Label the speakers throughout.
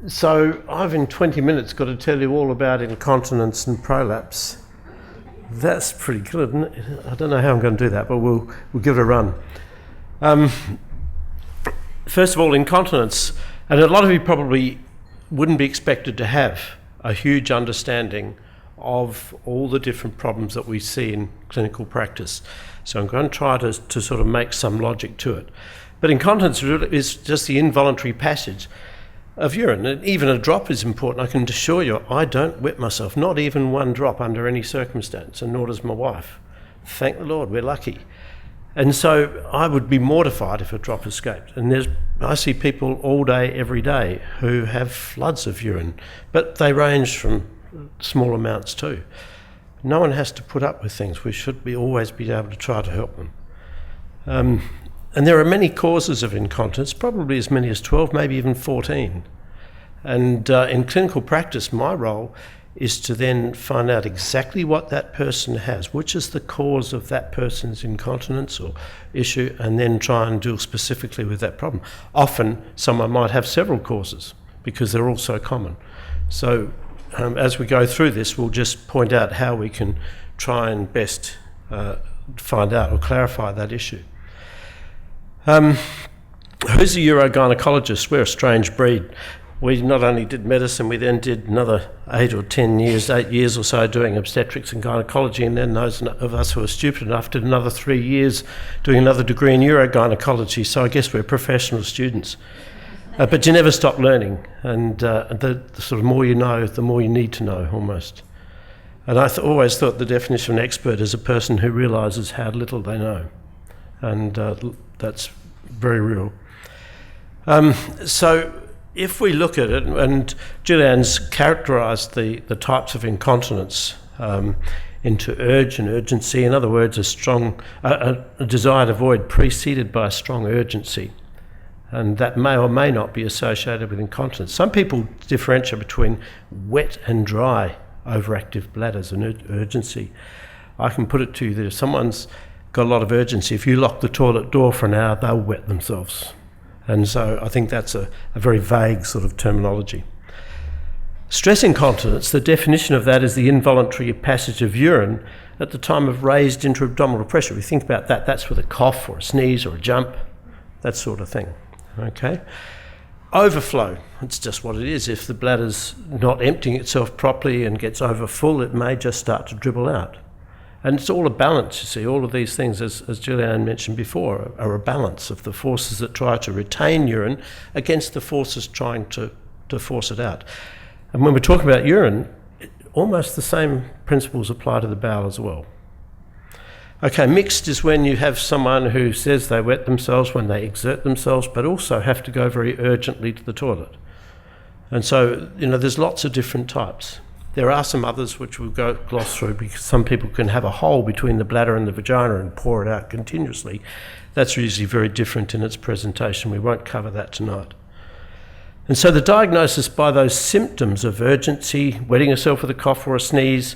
Speaker 1: So I've in 20 minutes got to tell you all about incontinence and prolapse. That's pretty good, isn't it? I don't know how I'm going to do that, but we'll give it a run. First of all, incontinence, and a lot of you probably wouldn't be expected to have a huge understanding of all the different problems that we see in clinical practice. So I'm going to try to sort of make some logic to it. But incontinence really is just the involuntary passage of urine. And even a drop is important. I can assure you, I don't wet myself, not even one drop under any circumstance, and nor does my wife. Thank the Lord, we're lucky. And so I would be mortified if a drop escaped. And I see people all day, every day, who have floods of urine, but they range from small amounts too. No one has to put up with things. We should always be able to try to help them. And there are many causes of incontinence, probably as many as 12, maybe even 14. And in clinical practice, my role is to then find out exactly what that person has, which is the cause of that person's incontinence or issue, and then try and deal specifically with that problem. Often, someone might have several causes because they're all so common. So as we go through this, we'll just point out how we can try and best find out or clarify that issue. Who's a urogynaecologist? We're a strange breed. We not only did medicine, we then did another 8 years or so doing obstetrics and gynecology, and then those of us who are stupid enough did another 3 years doing another degree in urogynecology, so I guess we're professional students. But you never stop learning, and the sort of more you know, the more you need to know, almost. And I always thought the definition of an expert is a person who realises how little they know, and that's very real. So if we look at it, and Julianne's characterised the types of incontinence into urge and urgency, in other words, a desire to avoid preceded by a strong urgency. And that may or may not be associated with incontinence. Some people differentiate between wet and dry overactive bladders and urgency. I can put it to you that if someone's got a lot of urgency, if you lock the toilet door for an hour, they'll wet themselves. And so I think that's a very vague sort of terminology. Stress incontinence, the definition of that is the involuntary passage of urine at the time of raised intra-abdominal pressure. We think about that, that's with a cough or a sneeze or a jump, that sort of thing. Okay. Overflow, it's just what it is. If the bladder's not emptying itself properly and gets overfull, it may just start to dribble out. And it's all a balance, you see. All of these things, as Julianne mentioned before, are a balance of the forces that try to retain urine against the forces trying to force it out. And when we're talking about urine, almost the same principles apply to the bowel as well. Okay, mixed is when you have someone who says they wet themselves when they exert themselves, but also have to go very urgently to the toilet. And so, there's lots of different types. There are some others which we'll gloss through, because some people can have a hole between the bladder and the vagina and pour it out continuously. That's usually very different in its presentation. We won't cover that tonight. And so the diagnosis by those symptoms of urgency, wetting yourself with a cough or a sneeze,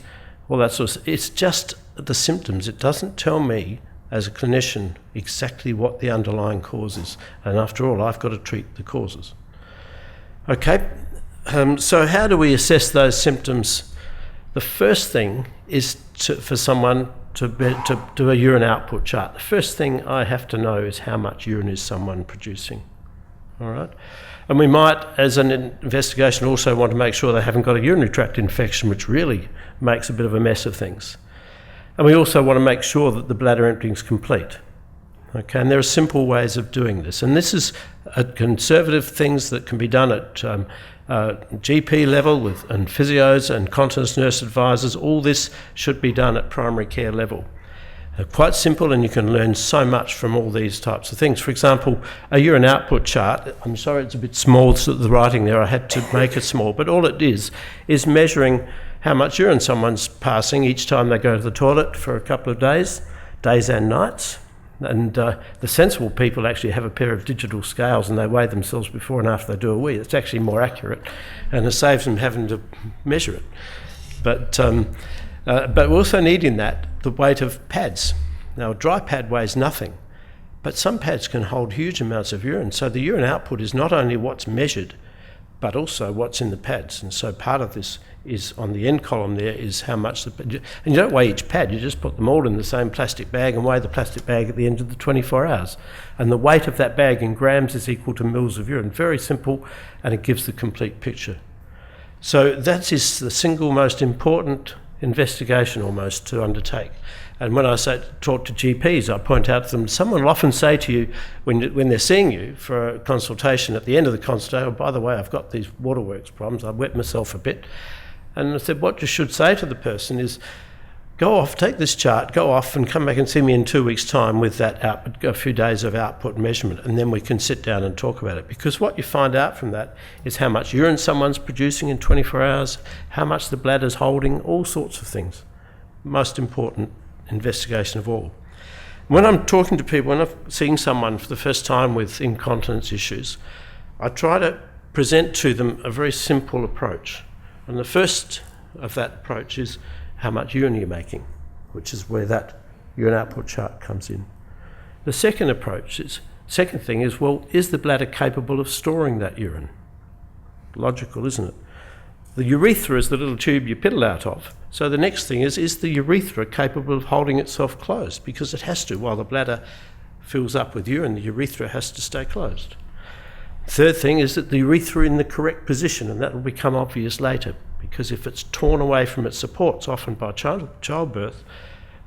Speaker 1: all that sort of, it's just the symptoms. It doesn't tell me as a clinician exactly what the underlying cause is. And after all, I've got to treat the causes. Okay, so how do we assess those symptoms? The first thing is for someone to do a urine output chart. The first thing I have to know is how much urine is someone producing. All right? And we might, as an investigation, also want to make sure they haven't got a urinary tract infection, which really makes a bit of a mess of things. And we also want to make sure that the bladder emptying is complete. Okay, and there are simple ways of doing this. And this is conservative things that can be done at GP level and physios and continence nurse advisors. All this should be done at primary care level. Quite simple, and you can learn so much from all these types of things. For example, a urine output chart. I'm sorry it's a bit small, so the writing there, I had to make it small, but all it is measuring how much urine someone's passing each time they go to the toilet for a couple of days and nights. And the sensible people actually have a pair of digital scales and they weigh themselves before and after they do a wee. It's actually more accurate, and it saves them having to measure it. But we also need in that the weight of pads. Now, a dry pad weighs nothing, but some pads can hold huge amounts of urine. So the urine output is not only what's measured, but also what's in the pads. And so part of this is on the end column there is how much, and you don't weigh each pad, you just put them all in the same plastic bag and weigh the plastic bag at the end of the 24 hours. And the weight of that bag in grams is equal to mils of urine. Very simple, and it gives the complete picture. So that is the single most important investigation almost to undertake. And when I talk to GPs, I point out to them, someone will often say to you when they're seeing you for a consultation, at the end of the consultation, oh, by the way, I've got these waterworks problems, I wet myself a bit. And I said, what you should say to the person is, go off, take this chart, go off and come back and see me in 2 weeks' time with that output, a few days of output measurement, and then we can sit down and talk about it. Because what you find out from that is how much urine someone's producing in 24 hours, how much the bladder's holding, all sorts of things. Most important investigation of all. When I'm talking to people, when I'm seeing someone for the first time with incontinence issues, I try to present to them a very simple approach. And the first of that approach is how much urine you're making, which is where that urine output chart comes in. The second thing is, well, is the bladder capable of storing that urine? Logical, isn't it? The urethra is the little tube you piddle out of. So the next thing is the urethra capable of holding itself closed? Because it has to. While the bladder fills up with urine, the urethra has to stay closed. Third thing is that the urethra in the correct position, and that will become obvious later, because if it's torn away from its supports, often by childbirth,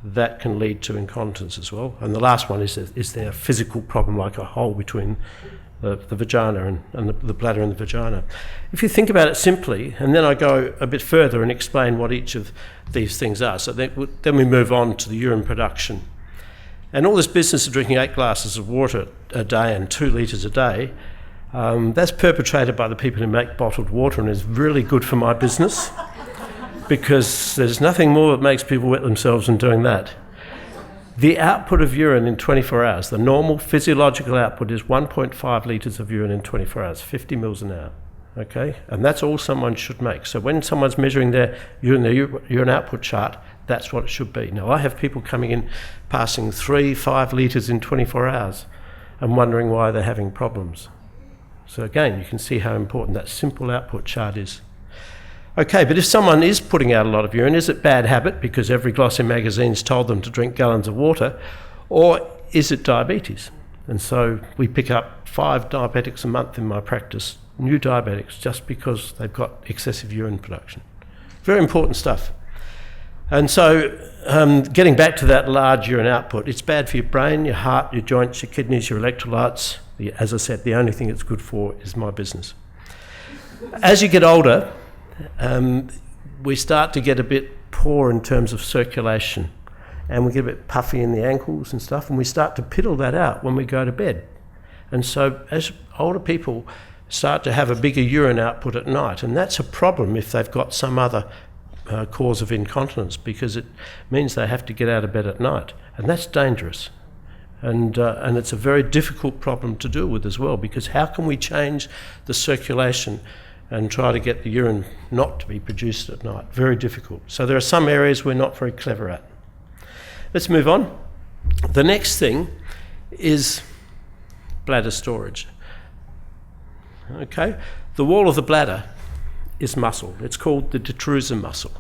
Speaker 1: that can lead to incontinence as well. And the last one is there a physical problem like a hole between the vagina and the bladder and the vagina. If you think about it simply, and then I go a bit further and explain what each of these things are, so then we move on to the urine production. And all this business of drinking 8 glasses of water a day and 2 litres a day, that's perpetrated by the people who make bottled water and is really good for my business because there's nothing more that makes people wet themselves than doing that. The output of urine in 24 hours, the normal physiological output is 1.5 litres of urine in 24 hours, 50 mils an hour, okay? And that's all someone should make. So when someone's measuring their urine output chart, that's what it should be. Now, I have people coming in passing 3-5 litres in 24 hours and wondering why they're having problems. So again, you can see how important that simple output chart is. Okay, but if someone is putting out a lot of urine, is it bad habit because every glossy magazine's told them to drink gallons of water, or is it diabetes? And so we pick up 5 diabetics a month in my practice, new diabetics, just because they've got excessive urine production. Very important stuff. And so getting back to that large urine output, it's bad for your brain, your heart, your joints, your kidneys, your electrolytes. As I said, the only thing it's good for is my business. As you get older, we start to get a bit poor in terms of circulation, and we get a bit puffy in the ankles and stuff, and we start to piddle that out when we go to bed. And so as older people start to have a bigger urine output at night, and that's a problem if they've got some other cause of incontinence, because it means they have to get out of bed at night, and that's dangerous. And it's a very difficult problem to deal with as well, because how can we change the circulation and try to get the urine not to be produced at night? Very difficult. So there are some areas we're not very clever at. Let's move on. The next thing is bladder storage. Okay, the wall of the bladder is muscle. It's called the detrusor muscle.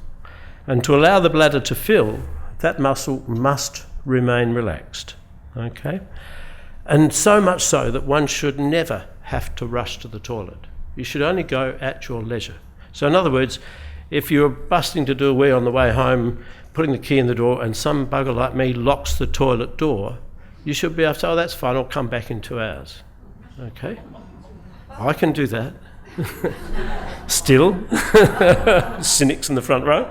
Speaker 1: And to allow the bladder to fill, that muscle must remain relaxed. Okay? And so much so that one should never have to rush to the toilet. You should only go at your leisure. So in other words, if you're busting to do a wee on the way home, putting the key in the door, and some bugger like me locks the toilet door, you should be able to say, oh, that's fine, I'll come back in 2 hours. Okay? I can do that. Still. Cynics in the front row.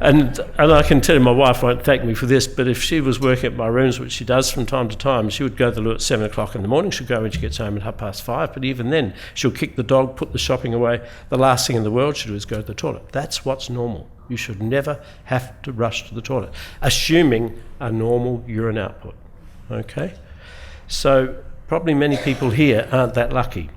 Speaker 1: And I can tell you, my wife won't thank me for this, but if she was working at my rooms, which she does from time to time, she would go to the loo at 7 o'clock in the morning. She'll go when she gets home at 5:30. But even then, she'll kick the dog, put the shopping away. The last thing in the world she'll do is go to the toilet. That's what's normal. You should never have to rush to the toilet, assuming a normal urine output. Okay? So probably many people here aren't that lucky.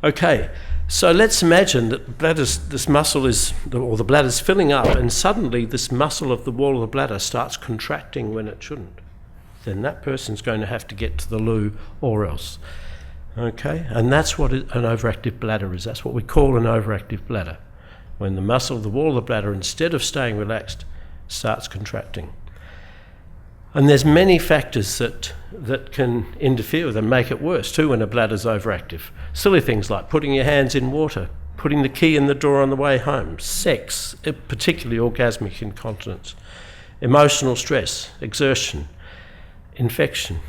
Speaker 1: Okay. So let's imagine that this muscle the bladder's filling up, and suddenly this muscle of the wall of the bladder starts contracting when it shouldn't. Then that person's going to have to get to the loo or else. Okay, and that's what an overactive bladder is. That's what we call an overactive bladder. When the muscle, the wall of the bladder, instead of staying relaxed, starts contracting. And there's many factors that can interfere with and make it worse too when a bladder's overactive. Silly things like putting your hands in water, putting the key in the door on the way home, sex, particularly orgasmic incontinence, emotional stress, exertion, infection,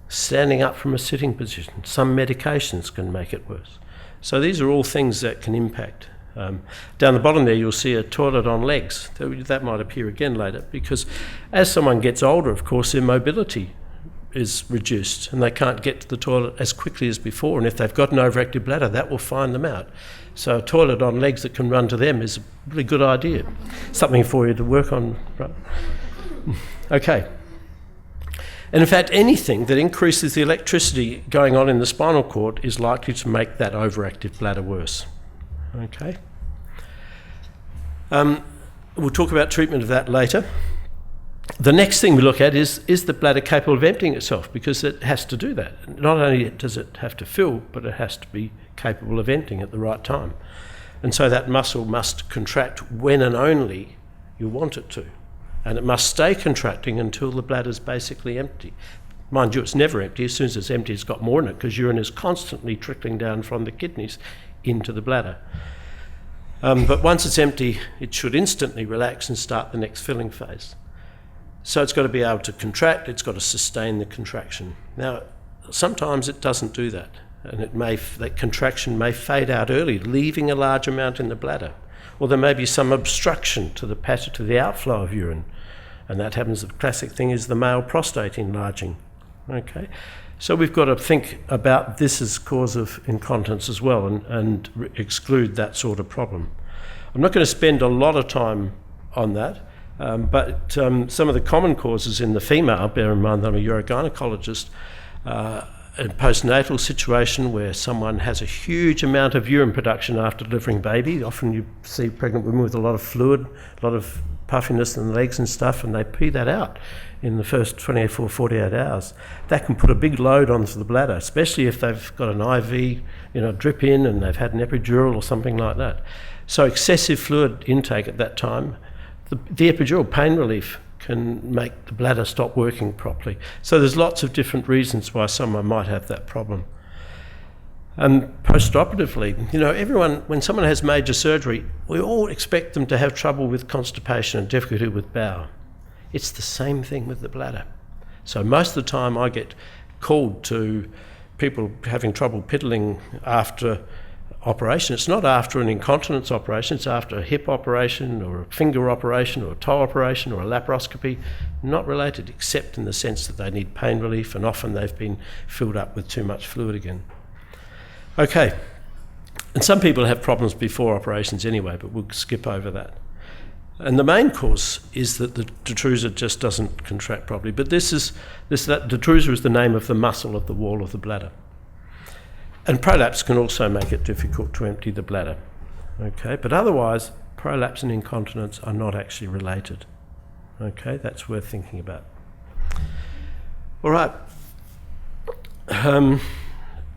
Speaker 1: standing up from a sitting position. Some medications can make it worse. So these are all things that can impact. Down the bottom there you'll see a toilet on legs. That might appear again later, because as someone gets older, of course, their mobility is reduced and they can't get to the toilet as quickly as before, and if they've got an overactive bladder, that will find them out. So a toilet on legs that can run to them is a really good idea. Something for you to work on. Right. Okay. And in fact, anything that increases the electricity going on in the spinal cord is likely to make that overactive bladder worse. Okay. We'll talk about treatment of that later. The next thing we look at is the bladder capable of emptying itself, because it has to do that. Not only does it have to fill, but it has to be capable of emptying at the right time. And so that muscle must contract when and only you want it to. And it must stay contracting until the bladder's basically empty. Mind you, it's never empty. As soon as it's empty, it's got more in it, because urine is constantly trickling down from the kidneys into the bladder. But once it's empty, it should instantly relax and start the next filling phase. So it's got to be able to contract, it's got to sustain the contraction. Now, sometimes it doesn't do that, and that contraction may fade out early, leaving a large amount in the bladder. Or there may be some obstruction to the outflow of urine, and that happens. The classic thing is the male prostate enlarging. Okay, so we've got to think about this as cause of incontinence as well, and exclude that sort of problem. I'm not going to spend a lot of time on that, but some of the common causes in the female, bear in mind that I'm a urogynaecologist, a postnatal situation where someone has a huge amount of urine production after delivering baby. Often you see pregnant women with a lot of fluid, a lot of puffiness in the legs and stuff, and they pee that out in the first 24, 48 hours. That can put a big load onto the bladder, especially if they've got an IV, drip in, and they've had an epidural or something like that. So excessive fluid intake at that time, the epidural pain relief can make the bladder stop working properly. So there's lots of different reasons why someone might have that problem. And post-operatively, everyone, when someone has major surgery, we all expect them to have trouble with constipation and difficulty with bowel. It's the same thing with the bladder. So most of the time I get called to people having trouble piddling after operation. It's not after an incontinence operation, it's after a hip operation or a finger operation or a toe operation or a laparoscopy. Not related, except in the sense that they need pain relief, and often they've been filled up with too much fluid again. Okay, and some people have problems before operations anyway, but we'll skip over that. And the main cause is that the detrusor just doesn't contract properly, but that detrusor is the name of the muscle of the wall of the bladder. And prolapse can also make it difficult to empty the bladder. Okay, but otherwise, prolapse and incontinence are not actually related. Okay, that's worth thinking about. All right.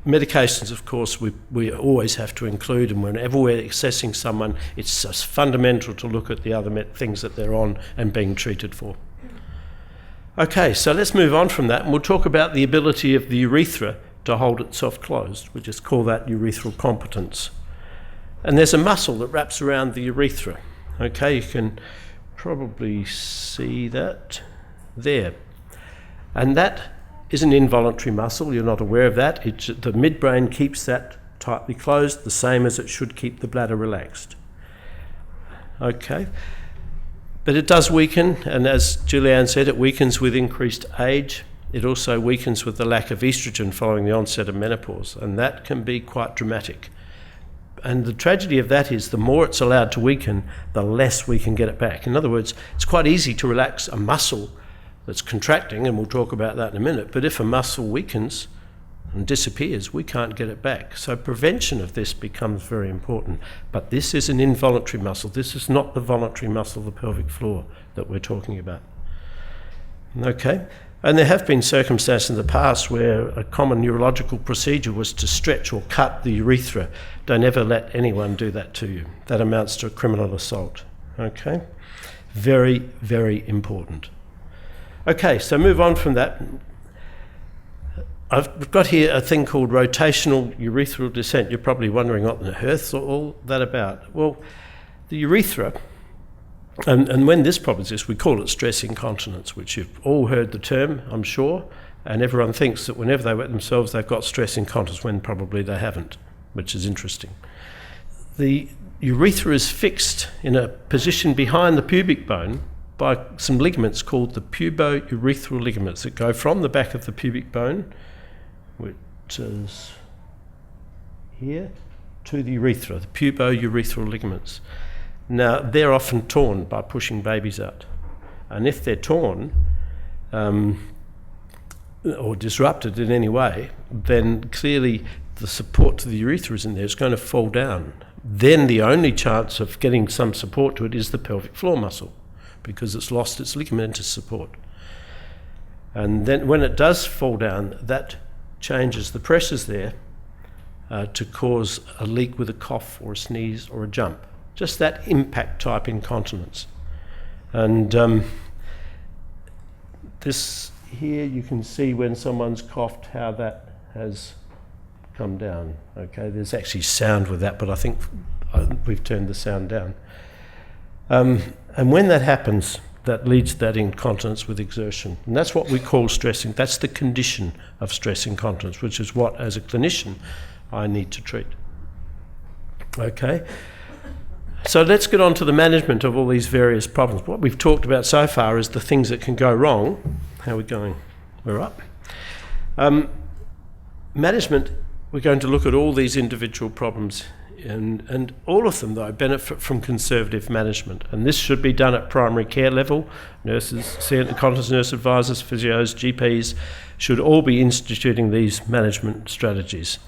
Speaker 1: Medications, of course, we always have to include, and whenever we're assessing someone, it's just fundamental to look at the other things that they're on and being treated for. Okay, so let's move on from that, and we'll talk about the ability of the urethra to hold itself closed. We just call that urethral competence. And there's a muscle that wraps around the urethra. Okay, you can probably see that there. And that is an involuntary muscle. You're not aware of that. The midbrain keeps that tightly closed, the same as it should keep the bladder relaxed. Okay, but it does weaken, and as Julianne said, it weakens with increased age. It also weakens with the lack of estrogen following the onset of menopause, and that can be quite dramatic. And the tragedy of that is the more it's allowed to weaken, the less we can get it back. In other words, it's quite easy to relax a muscle that's contracting, and we'll talk about that in a minute, but if a muscle weakens and disappears, we can't get it back. So prevention of this becomes very important. But this is an involuntary muscle. This is not the voluntary muscle of the pelvic floor that we're talking about. Okay, And there have been circumstances in the past where a common neurological procedure was to stretch or cut the urethra. Don't ever let anyone do that to you. That amounts to a criminal assault. Okay? Very, very important. Okay, so move on from that. I've got here a thing called rotational urethral descent. You're probably wondering what on earth's all that about. Well, the urethra, and when this problem exists, we call it stress incontinence, which you've all heard the term, I'm sure, and everyone thinks that whenever they wet themselves, they've got stress incontinence, when probably they haven't, which is interesting. The urethra is fixed in a position behind the pubic bone by some ligaments called the pubo-urethral ligaments that go from the back of the pubic bone, which is here, to the urethra, the pubo-urethral ligaments. Now, they're often torn by pushing babies out. And if they're torn or disrupted in any way, then clearly the support to the urethra is in there. It's going to fall down. Then the only chance of getting some support to it is the pelvic floor muscle, because it's lost its ligamentous support. And then when it does fall down, that changes the pressures there to cause a leak with a cough or a sneeze or a jump. Just that impact type incontinence. And this here you can see when someone's coughed how that has come down. Okay, there's actually sound with that, but I think we've turned the sound down. And when that happens, that leads to that incontinence with exertion. And that's what we call stressing. That's the condition of stress incontinence, which is what, as a clinician, I need to treat. Okay? So let's get on to the management of all these various problems. What we've talked about so far is the things that can go wrong. How are we going? We're up. Management, we're going to look at all these individual problems, and all of them, though, benefit from conservative management. And this should be done at primary care level. Nurses, incontinence nurse advisors, physios, GPs should all be instituting these management strategies.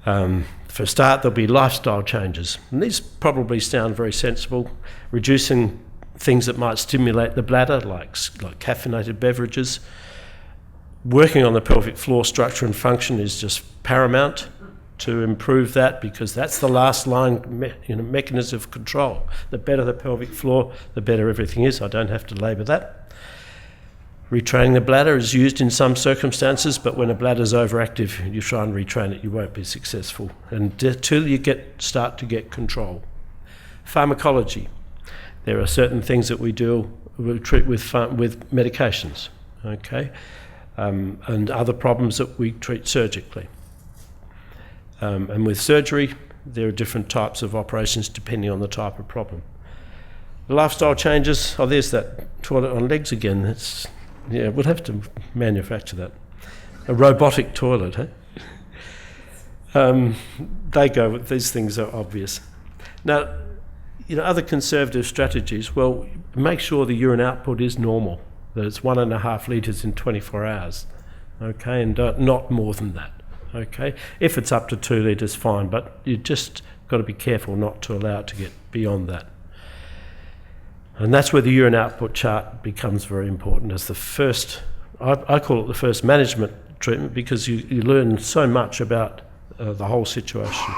Speaker 1: For a start, there'll be lifestyle changes. And these probably sound very sensible. Reducing things that might stimulate the bladder, like caffeinated beverages. Working on the pelvic floor structure and function is just paramount to improve that, because that's the last line mechanism of control. The better the pelvic floor, the better everything is. I don't have to labour that. Retraining the bladder is used in some circumstances, but when a bladder is overactive, you try and retrain it, you won't be successful until you start to get control. Pharmacology. There are certain things that we treat with medications, okay, and other problems that we treat surgically. And with surgery, there are different types of operations depending on the type of problem. The lifestyle changes. Oh, there's that toilet on legs again. Yeah, we'll have to manufacture that. A robotic toilet, eh? They go with these things are obvious. Now, other conservative strategies, well, make sure the urine output is normal, that it's 1.5 litres in 24 hours, okay, and not more than that, okay? If it's up to 2 litres, fine, but you just got to be careful not to allow it to get beyond that. And that's where the urine output chart becomes very important as the first, I call it the first management treatment, because you learn so much about the whole situation.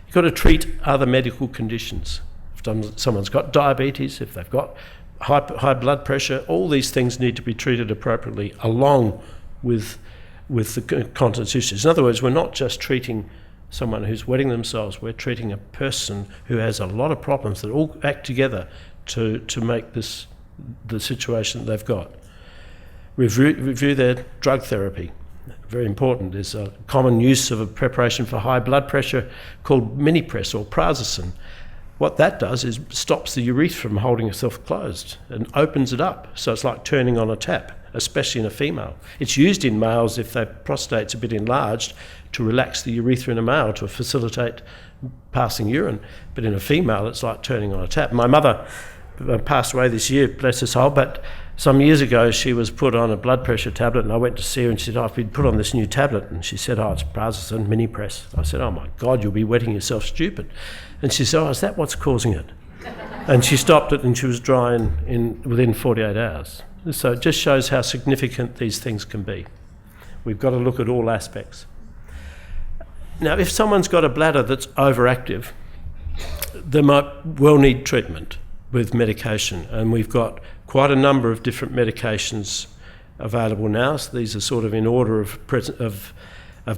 Speaker 1: You've got to treat other medical conditions. If someone's got diabetes, if they've got high blood pressure, all these things need to be treated appropriately along with the continence issues. In other words, we're not just treating someone who's wetting themselves, we're treating a person who has a lot of problems that all act together to make this the situation that they've got. Review their drug therapy. Very important. There's a common use of a preparation for high blood pressure called mini-press or prazosin. What that does is stops the urethra from holding itself closed and opens it up. So it's like turning on a tap, especially in a female. It's used in males if their prostate's a bit enlarged to relax the urethra in a male to facilitate passing urine. But in a female, it's like turning on a tap. My mother passed away this year, bless her soul, but some years ago she was put on a blood pressure tablet, and I went to see her and she said, I've been put on this new tablet. And she said, it's prazosin mini-press. I said, oh my God, you'll be wetting yourself stupid. And she said, is that what's causing it? And she stopped it and she was dry within 48 hours. So it just shows how significant these things can be. We've got to look at all aspects. Now, if someone's got a bladder that's overactive, they might well need treatment with medication, and we've got quite a number of different medications available now. So these are sort of in order of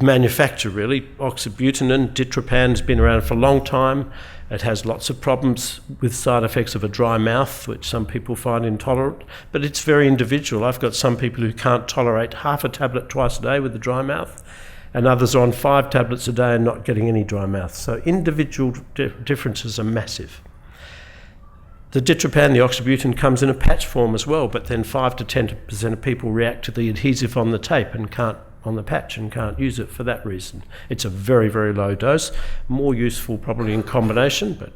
Speaker 1: manufacture, really. Oxybutynin, Ditropan has been around for a long time. It has lots of problems with side effects of a dry mouth, which some people find intolerant, but it's very individual. I've got some people who can't tolerate half a tablet twice a day with a dry mouth, and others are on 5 tablets a day and not getting any dry mouth. So individual differences are massive. The Ditropan, the oxybutynin, comes in a patch form as well, but then 5 to 10% of people react to the adhesive on the tape and on the patch and can't use it for that reason. It's a very, very low dose, more useful probably in combination, but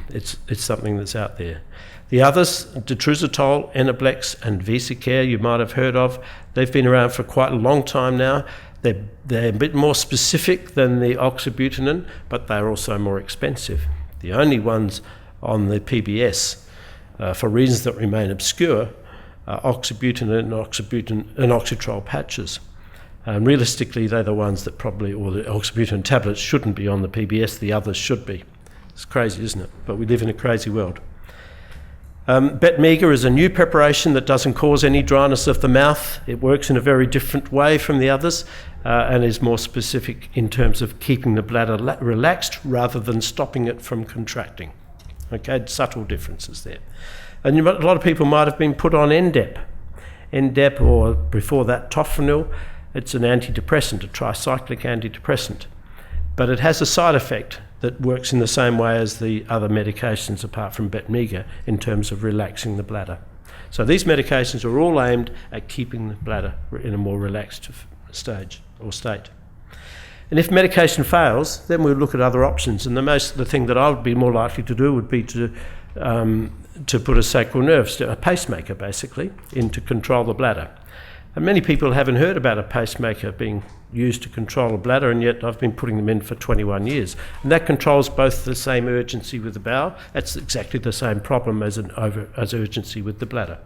Speaker 1: it's something that's out there. The others, Detrusitol, Enablex and Visicare, you might have heard of. They've been around for quite a long time now. They're a bit more specific than the oxybutynin, but they're also more expensive. The only ones on the PBS, for reasons that remain obscure, are oxybutynin and oxytrol patches. And realistically, they're the ones that probably, or the oxybutynin tablets shouldn't be on the PBS, the others should be. It's crazy, isn't it? But we live in a crazy world. Betmega is a new preparation that doesn't cause any dryness of the mouth. It works in a very different way from the others and is more specific in terms of keeping the bladder relaxed rather than stopping it from contracting. Okay, subtle differences there. And a lot of people might have been put on NDEP. NDEP, or before that, Tofranil. It's an antidepressant, a tricyclic antidepressant. But it has a side effect that works in the same way as the other medications apart from Betmega in terms of relaxing the bladder. So these medications are all aimed at keeping the bladder in a more relaxed stage or state. And if medication fails, then we'll look at other options. And the thing that I would be more likely to do would be to put a sacral nerve, a pacemaker basically, in to control the bladder. And many people haven't heard about a pacemaker being used to control a bladder, and yet I've been putting them in for 21 years. And that controls both the same urgency with the bowel. That's exactly the same problem as urgency with the bladder.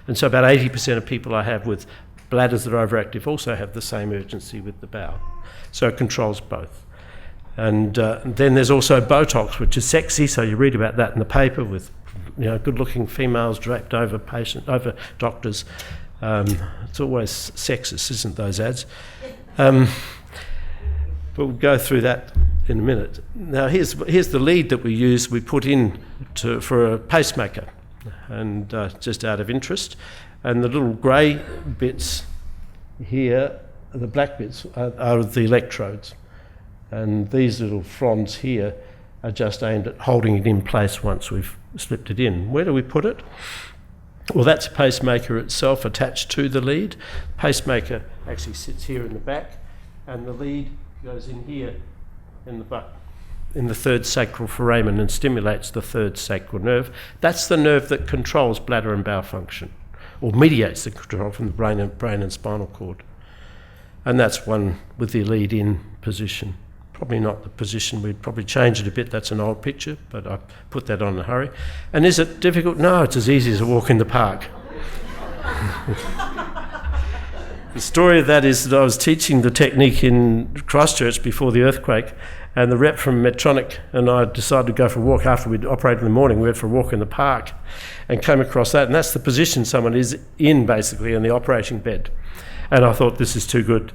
Speaker 1: And so about 80% of people I have with bladders that are overactive also have the same urgency with the bowel. So it controls both. And then there's also Botox, which is sexy, so you read about that in the paper with good-looking females draped over doctors. It's always sexist, isn't those ads? But we'll go through that in a minute. Now here's the lead that we put in for a pacemaker, and just out of interest. And the little grey bits here, the black bits, are the electrodes. And these little fronds here are just aimed at holding it in place once we've slipped it in. Where do we put it? Well, that's a pacemaker itself attached to the lead. Pacemaker actually sits here in the back, and the lead goes in here in the butt, in the third sacral foramen, and stimulates the third sacral nerve. That's the nerve that controls bladder and bowel function, or mediates the control from the brain and spinal cord. And that's one with the lead in position. Probably not the position, we'd probably change it a bit, that's an old picture, but I put that on in a hurry. And is it difficult? No, it's as easy as a walk in the park. The story of that is that I was teaching the technique in Christchurch before the earthquake, and the rep from Medtronic and I decided to go for a walk after we'd operated in the morning. We went for a walk in the park and came across that, and that's the position someone is in basically in the operating bed. And I thought, this is too good.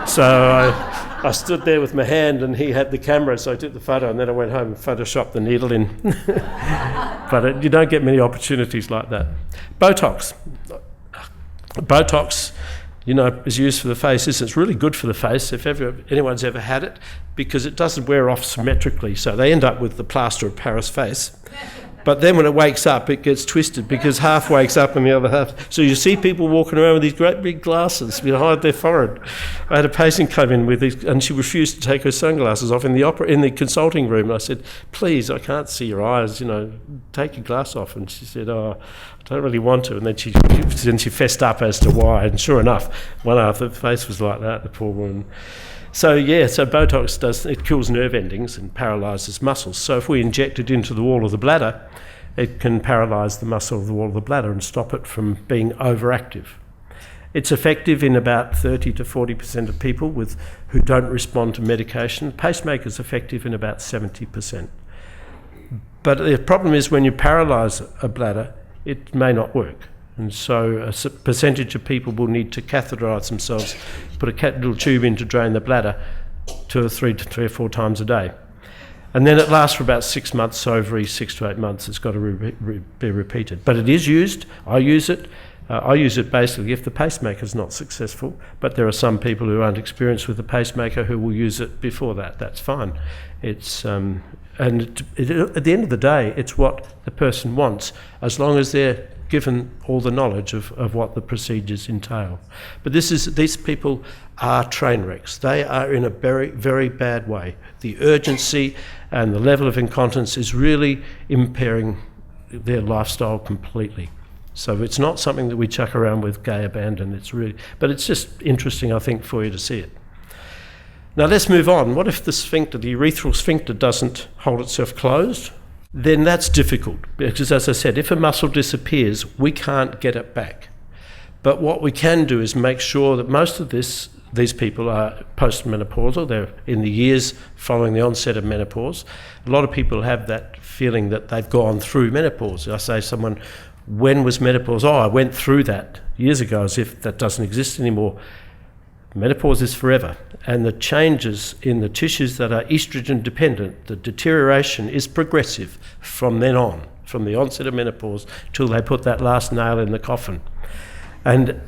Speaker 1: So I stood there with my hand, and he had the camera, so I took the photo, and then I went home and photoshopped the needle in. But you don't get many opportunities like that. Botox. Botox, is used for the face. It's really good for the face if anyone's ever had it, because it doesn't wear off symmetrically. So they end up with the plaster of Paris face. But then when it wakes up, it gets twisted, because half wakes up and the other half. So you see people walking around with these great big glasses behind their forehead. I had a patient come in with these, and she refused to take her sunglasses off in the consulting room. And I said, please, I can't see your eyes, take your glass off. And she said, I don't really want to. And then she fessed up as to why. And sure enough, one half of the face was like that, the poor woman. So Botox kills nerve endings and paralyses muscles. So if we inject it into the wall of the bladder, it can paralyse the muscle of the wall of the bladder and stop it from being overactive. It's effective in about 30 to 40% of people who don't respond to medication. Pacemaker is effective in about 70%. But the problem is when you paralyse a bladder, it may not work. And so a percentage of people will need to catheterise themselves, put a little tube in to drain the bladder 2 or 3 or 4 times a day. And then it lasts for about 6 months, so every 6 to 8 months it's got to be repeated. But it is used. I use it. I use it basically if the pacemaker is not successful, but there are some people who aren't experienced with the pacemaker who will use it before that. That's fine. It's at the end of the day, it's what the person wants, as long as they're given all the knowledge of what the procedures entail. But these people are train wrecks. They are in a very, very bad way. The urgency and the level of incontinence is really impairing their lifestyle completely. So it's not something that we chuck around with gay abandon. But it's just interesting, I think, for you to see it. Now let's move on. What if the sphincter, the urethral sphincter, doesn't hold itself closed? Then that's difficult because, as I said, if a muscle disappears, we can't get it back. But what we can do is make sure that most of these people are postmenopausal. They're in the years following the onset of menopause. A lot of people have that feeling that they've gone through menopause. I say to someone, when was menopause? Oh, I went through that years ago, as if that doesn't exist anymore. Menopause is forever, and the changes in the tissues that are estrogen dependent, the deterioration is progressive from then on, from the onset of menopause till they put that last nail in the coffin. And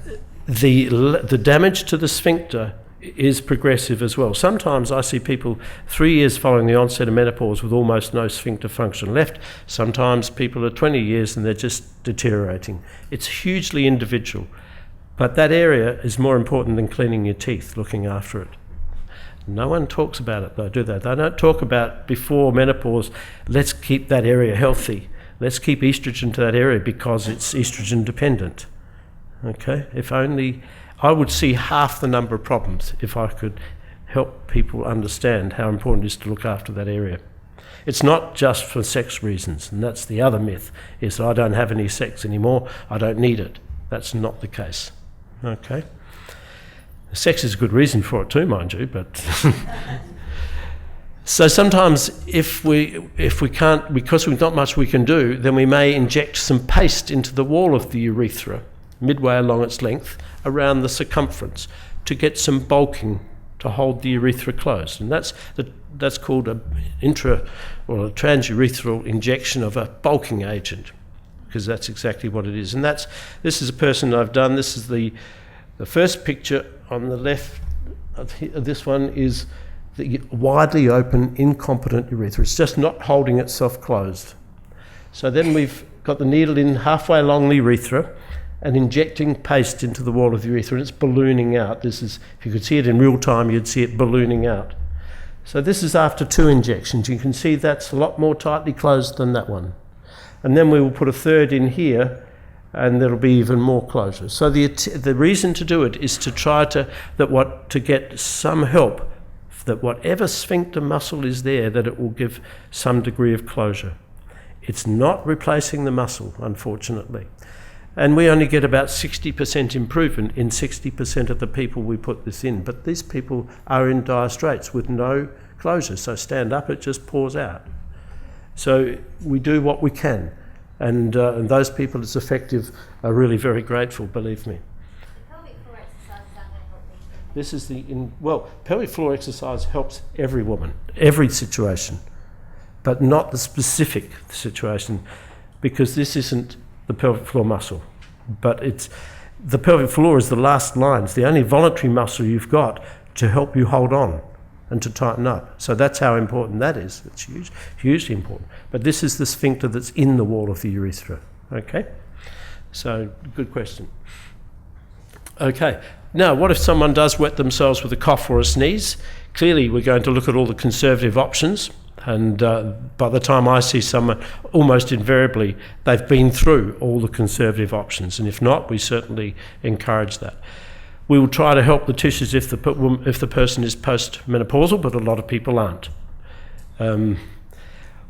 Speaker 1: the damage to the sphincter is progressive as well. Sometimes I see people 3 years following the onset of menopause with almost no sphincter function left. Sometimes people are 20 years and they're just deteriorating. It's hugely individual. But that area is more important than cleaning your teeth, looking after it. No one talks about it though, do they? They don't talk about before menopause, let's keep that area healthy. Let's keep estrogen to that area because it's estrogen dependent. Okay? If only I would see half the number of problems if I could help people understand how important it is to look after that area. It's not just for sex reasons, and that's the other myth, is that I don't have any sex anymore, I don't need it. That's not the case. Okay. Sex is a good reason for it too, mind you, but so sometimes if we can't, because we've not much we can do, then we may inject some paste into the wall of the urethra, midway along its length, around the circumference, to get some bulking to hold the urethra closed. And that's called a transurethral injection of a bulking agent, because that's exactly what it is. And this is a person I've done. This is the first picture on the left. This one is the widely open, incompetent urethra. It's just not holding itself closed. So then we've got the needle in halfway along the urethra and injecting paste into the wall of the urethra, and it's ballooning out. This is, if you could see it in real time, you'd see it ballooning out. So this is after 2 injections. You can see that's a lot more tightly closed than that one. And then we will put a third in here, and there'll be even more closure. So the reason to do it is to try to get some help, that whatever sphincter muscle is there, that it will give some degree of closure. It's not replacing the muscle, unfortunately. And we only get about 60% improvement in 60% of the people we put this in. But these people are in dire straits with no closure. So stand up, it just pours out. So we do what we can. And those people it's effective are really very grateful, believe me.
Speaker 2: The pelvic floor exercises aren't going to help these people.
Speaker 1: This is pelvic floor exercise helps every woman, every situation, but not the specific situation, because this isn't the pelvic floor muscle, but the pelvic floor is the last line. It's the only voluntary muscle you've got to help you hold on and to tighten up. So that's how important that is. It's huge, hugely important. But this is the sphincter that's in the wall of the urethra. Okay? So, good question. Okay. Now, what if someone does wet themselves with a cough or a sneeze? Clearly, we're going to look at all the conservative options. And by the time I see someone, almost invariably, they've been through all the conservative options. And if not, we certainly encourage that. We will try to help the tissues if the person is postmenopausal, but a lot of people aren't.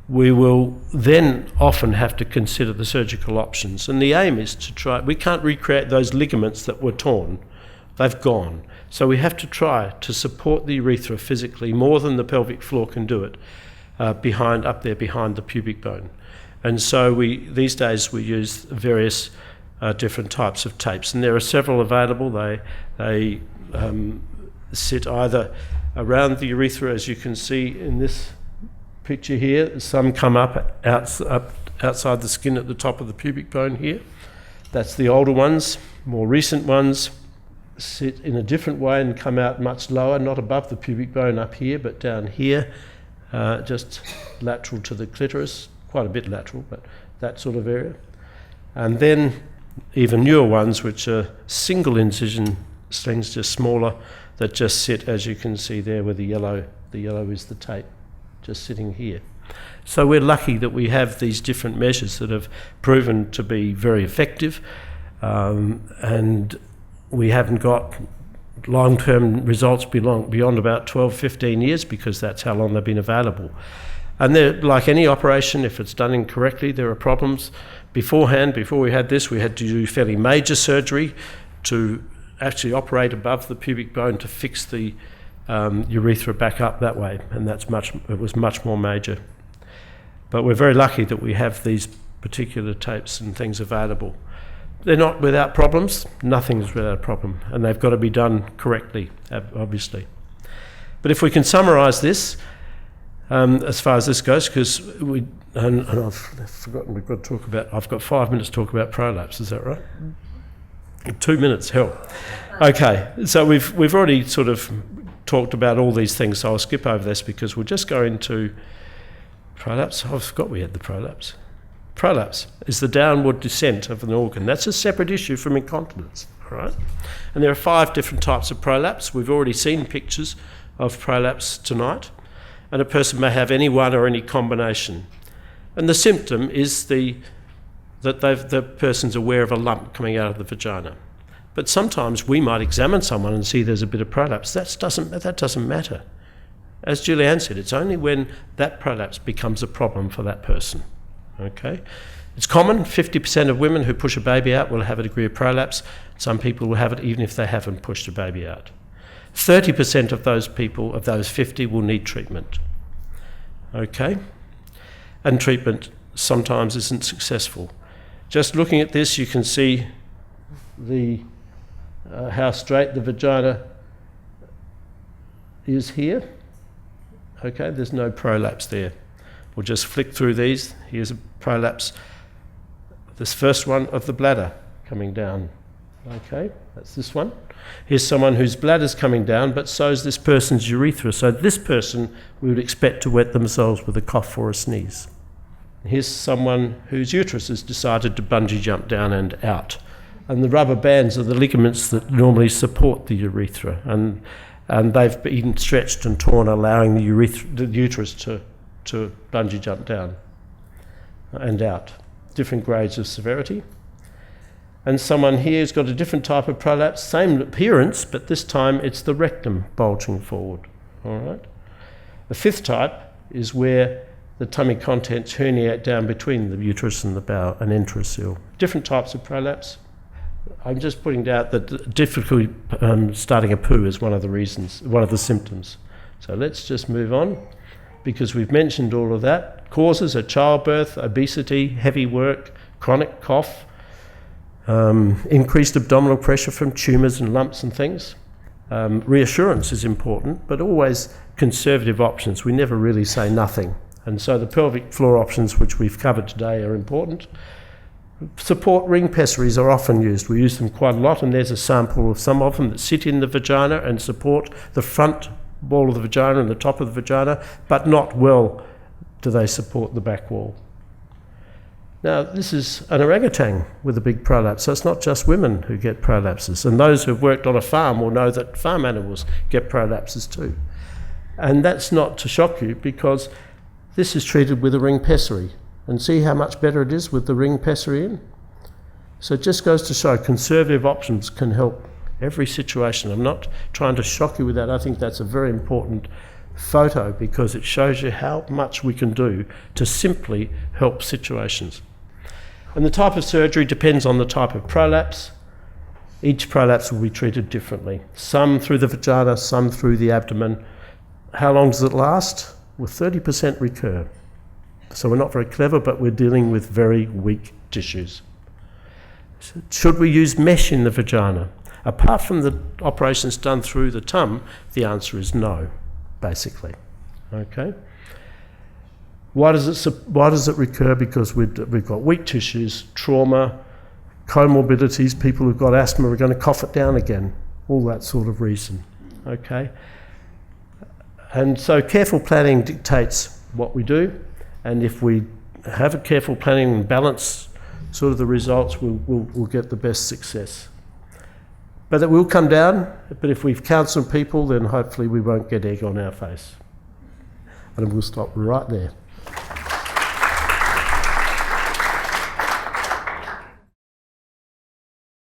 Speaker 1: we will then often have to consider the surgical options. And the aim is to try, we can't recreate those ligaments that were torn. They've gone. So we have to try to support the urethra physically more than the pelvic floor can do it, up there behind the pubic bone. And so these days we use various different types of tapes, and there are several available. They sit either around the urethra, as you can see in this picture here. Some come up outside the skin at the top of the pubic bone here. That's the older ones. More recent ones sit in a different way and come out much lower, not above the pubic bone up here, but down here, just lateral to the clitoris, quite a bit lateral, but that sort of area. And then even newer ones, which are single incision slings, just smaller, that just sit, as you can see there, where the yellow is the tape, just sitting here. So we're lucky that we have these different measures that have proven to be very effective, and we haven't got long-term results beyond about 12, 15 years, because that's how long they've been available. And they're, like any operation, if it's done incorrectly, there are problems. Beforehand, before we had this, we had to do fairly major surgery to actually operate above the pubic bone to fix the urethra back up that way, and it was much more major. But we're very lucky that we have these particular tapes and things available. They're not without problems. Nothing's without a problem, and they've got to be done correctly, obviously. But if we can summarise this, as far as this goes, because and I've forgotten, we've got to talk about, I've got 5 minutes to talk about prolapse, is that right? 2 minutes, hell. Okay, so we've already sort of talked about all these things, so I'll skip over this because we'll just go into prolapse. I forgot we had the prolapse. Prolapse is the downward descent of an organ. That's a separate issue from incontinence, all right? And there are 5 different types of prolapse. We've already seen pictures of prolapse tonight, and a person may have any one or any combination. And the symptom is that the person's aware of a lump coming out of the vagina. But sometimes we might examine someone and see there's a bit of prolapse. That doesn't matter. As Julianne said, it's only when that prolapse becomes a problem for that person. Okay? It's common, 50% of women who push a baby out will have a degree of prolapse. Some people will have it even if they haven't pushed a baby out. 30% of those people, of those 50, will need treatment. Okay? And treatment sometimes isn't successful. Just looking at this, you can see how straight the vagina is here. Okay, there's no prolapse there. We'll just flick through these. Here's a prolapse. This first one of the bladder coming down. Okay, that's this one. Here's someone whose bladder's coming down, but so is this person's urethra. So this person we would expect to wet themselves with a cough or a sneeze. Here's someone whose uterus has decided to bungee jump down and out. And the rubber bands are the ligaments that normally support the urethra. And they've been stretched and torn, allowing the uterus to bungee jump down and out. Different grades of severity. And someone here has got a different type of prolapse, same appearance, but this time it's the rectum bulging forward. All right. The 5th type is where the tummy contents herniate down between the uterus and the bowel and enteroceal. Different types of prolapse. I'm just putting out that difficulty starting a poo is one of the reasons, one of the symptoms. So let's just move on, because we've mentioned all of that. Causes are childbirth, obesity, heavy work, chronic cough, increased abdominal pressure from tumours and lumps and things. Reassurance is important, but always conservative options. We never really say nothing. And so the pelvic floor options, which we've covered today, are important. Support ring pessaries are often used. We use them quite a lot, and there's a sample of some of them that sit in the vagina and support the front wall of the vagina and the top of the vagina, but not well do they support the back wall. Now, this is an orangutan with a big prolapse, so it's not just women who get prolapses. And those who've worked on a farm will know that farm animals get prolapses too. And that's not to shock you, because this is treated with a ring pessary. And see how much better it is with the ring pessary in? So it just goes to show conservative options can help every situation. I'm not trying to shock you with that. I think that's a very important photo because it shows you how much we can do to simply help situations. And the type of surgery depends on the type of prolapse. Each prolapse will be treated differently. Some through the vagina, some through the abdomen. How long does it last? Well, 30% recur. So we're not very clever, but we're dealing with very weak tissues. Should we use mesh in the vagina? Apart from the operations done through the tum, the answer is no, basically. Okay. Why does it recur? Because we've got weak tissues, trauma, comorbidities. People who've got asthma are going to cough it down again. All that sort of reason. Okay. And so careful planning dictates what we do, and if we have a careful planning and balance sort of the results, we'll get the best success. But it will come down, but if we've counseled people, then hopefully we won't get egg on our face. And we'll stop right there.